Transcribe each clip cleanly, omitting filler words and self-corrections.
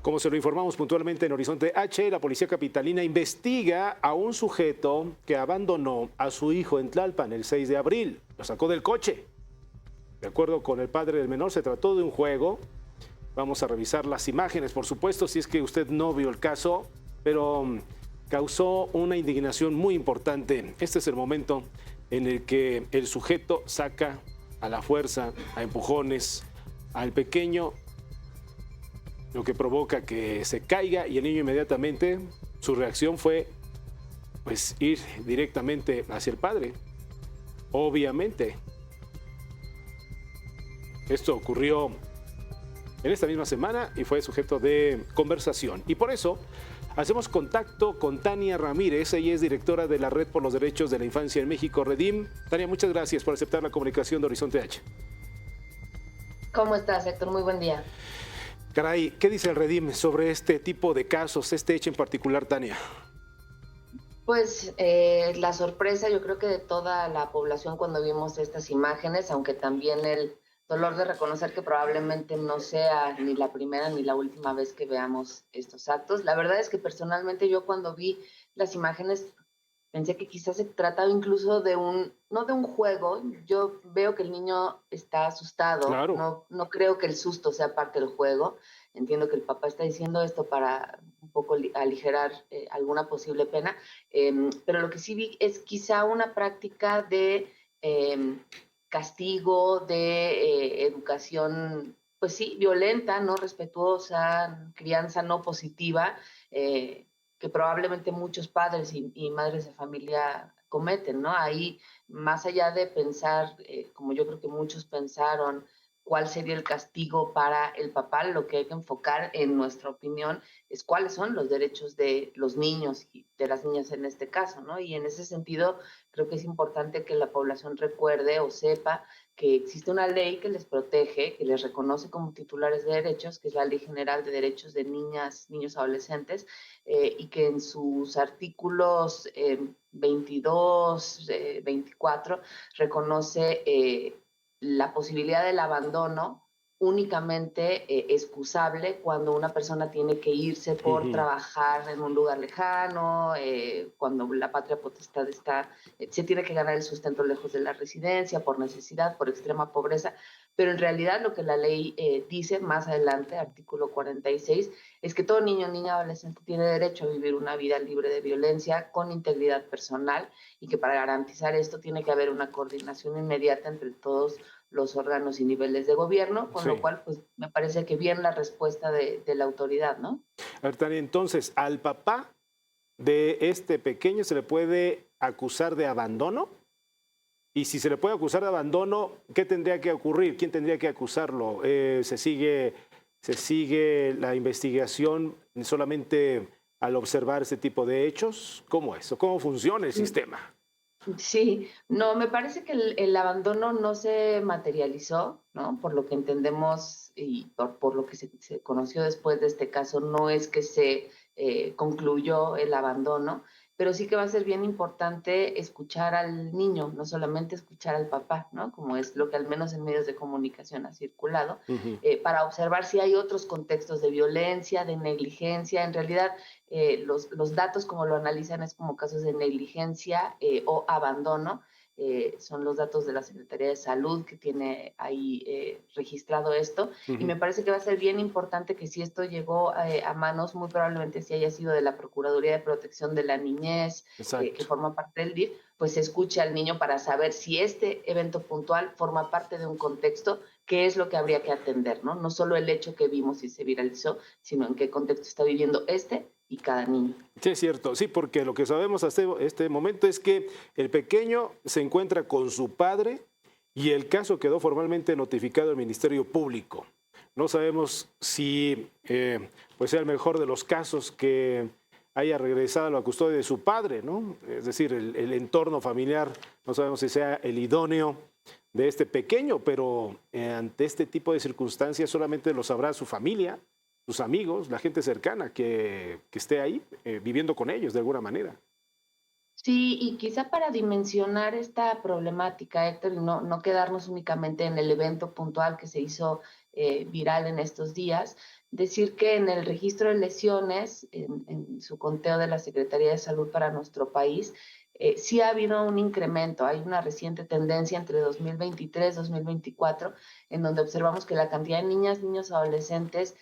Como se lo informamos puntualmente en Horizonte H, la policía capitalina investiga a un sujeto que abandonó a su hijo en Tlalpan el 6 de abril. Lo sacó del coche. De acuerdo con el padre del menor, se trató de un juego. Vamos a revisar las imágenes, por supuesto, si es que usted no vio el caso, pero causó una indignación muy importante. Este es el momento en el que el sujeto saca a la fuerza, a empujones, al pequeño, lo que provoca que se caiga y el niño inmediatamente, su reacción fue pues ir directamente hacia el padre. Obviamente, esto ocurrió en esta misma semana y fue sujeto de conversación. Y por eso hacemos contacto con Tania Ramírez. Ella es directora de la Red por los Derechos de la Infancia en México, Redim. Tania, muchas gracias por aceptar la comunicación de Horizonte H. ¿Cómo estás, Héctor? Muy buen día. Caray, ¿qué dice el Redim sobre este tipo de casos, este hecho en particular, Tania? Pues la sorpresa, yo creo que de toda la población cuando vimos estas imágenes, aunque también el dolor de reconocer que probablemente no sea ni la primera ni la última vez que veamos estos actos. La verdad es que personalmente yo cuando vi las imágenes pensé que quizás se trataba incluso de no de un juego. Yo veo que el niño está asustado, Claro. no creo que el susto sea parte del juego. Entiendo que el papá está diciendo esto para un poco aligerar alguna posible pena, pero lo que sí vi es quizá una práctica de castigo, de educación, pues sí, violenta, no respetuosa, crianza no positiva, que probablemente muchos padres y madres de familia cometen, ¿no? Ahí, más allá de pensar, como yo creo que muchos pensaron, cuál sería el castigo para el papá, lo que hay que enfocar, en nuestra opinión, es cuáles son los derechos de los niños y de las niñas en este caso, ¿no? Y en ese sentido, creo que es importante que la población recuerde o sepa que existe una ley que les protege, que les reconoce como titulares de derechos, que es la Ley General de Derechos de Niñas, Niños, Adolescentes, y que en sus artículos 22, 24, reconoce la posibilidad del abandono únicamente excusable cuando una persona tiene que irse por trabajar en un lugar lejano, cuando la patria potestad está, se tiene que ganar el sustento lejos de la residencia, por necesidad, por extrema pobreza. Pero en realidad lo que la ley dice más adelante, artículo 46, es que todo niño, niña, adolescente tiene derecho a vivir una vida libre de violencia, con integridad personal, y que para garantizar esto tiene que haber una coordinación inmediata entre todos los órganos y niveles de gobierno, con Sí. lo cual pues me parece que bien la respuesta de la autoridad, ¿no? A ver, Tania, entonces, ¿al papá de este pequeño se le puede acusar de abandono? Y si se le puede acusar de abandono, ¿qué tendría que ocurrir? ¿Quién tendría que acusarlo? ¿Se sigue la investigación solamente al observar este tipo de hechos? ¿Cómo es? ¿Cómo funciona el sistema? Sí, no, me parece que el abandono no se materializó, ¿no? Por lo que entendemos y por lo que se conoció después de este caso, no es que se concluyó el abandono, pero sí que va a ser bien importante escuchar al niño, no solamente escuchar al papá, ¿no? Como es lo que al menos en medios de comunicación ha circulado, para observar si hay otros contextos de violencia, de negligencia. En realidad, los datos como lo analizan es como casos de negligencia o abandono. Son los datos de la Secretaría de Salud que tiene ahí registrado esto, y me parece que va a ser bien importante que si esto llegó a manos, muy probablemente si haya sido de la Procuraduría de Protección de la Niñez, que Exacto. forma parte del DIF, pues se escuche al niño para saber si este evento puntual forma parte de un contexto, qué es lo que habría que atender, ¿no? No solo el hecho que vimos y se viralizó, sino en qué contexto está viviendo y cada niño. Sí, es cierto, sí, porque lo que sabemos hasta este momento es que el pequeño se encuentra con su padre y el caso quedó formalmente notificado al Ministerio Público. No sabemos si pues sea el mejor de los casos que haya regresado a la custodia de su padre, ¿no? Es decir, el entorno familiar, no sabemos si sea el idóneo de este pequeño, pero ante este tipo de circunstancias solamente lo sabrá su familia, sus amigos, la gente cercana que esté ahí viviendo con ellos de alguna manera. Sí, y quizá para dimensionar esta problemática, Héctor, y no quedarnos únicamente en el evento puntual que se hizo viral en estos días. Decir que en el registro de lesiones, en su conteo de la Secretaría de Salud para nuestro país, sí ha habido un incremento. Hay una reciente tendencia entre 2023 y 2024 en donde observamos que la cantidad de niñas, niños, adolescentes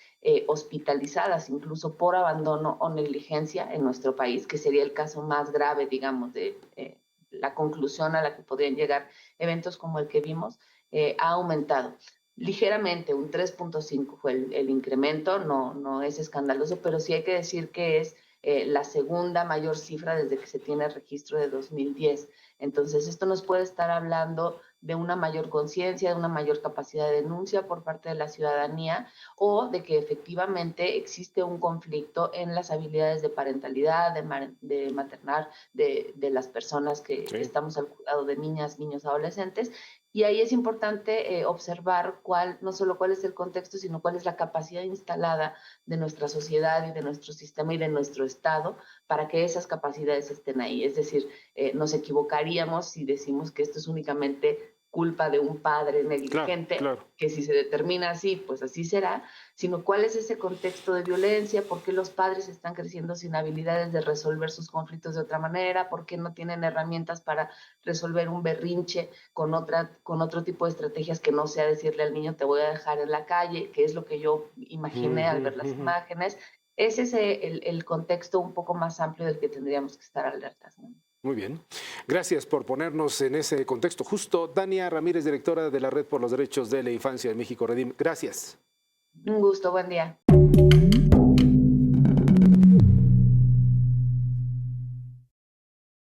hospitalizadas incluso por abandono o negligencia en nuestro país, que sería el caso más grave, digamos, de la conclusión a la que podrían llegar eventos como el que vimos, ha aumentado. Ligeramente, un 3.5 fue el incremento, no es escandaloso, pero sí hay que decir que es la segunda mayor cifra desde que se tiene registro de 2010. Entonces, esto nos puede estar hablando de una mayor conciencia, de una mayor capacidad de denuncia por parte de la ciudadanía, o de que efectivamente existe un conflicto en las habilidades de parentalidad, de maternar, de las personas que estamos al cuidado de niñas, niños, adolescentes. Y ahí es importante observar no solo cuál es el contexto, sino cuál es la capacidad instalada de nuestra sociedad y de nuestro sistema y de nuestro Estado para que esas capacidades estén ahí. Es decir, nos equivocaríamos si decimos que esto es únicamente culpa de un padre negligente, que si se determina así, pues así será, sino cuál es ese contexto de violencia, por qué los padres están creciendo sin habilidades de resolver sus conflictos de otra manera, por qué no tienen herramientas para resolver un berrinche con otro tipo de estrategias que no sea decirle al niño te voy a dejar en la calle, que es lo que yo imaginé al ver las imágenes. Ese es el contexto un poco más amplio del que tendríamos que estar alertas, ¿no? Muy bien. Gracias por ponernos en ese contexto justo. Dania Ramírez, directora de la Red por los Derechos de la Infancia en México, Redim. Gracias. Un gusto, buen día.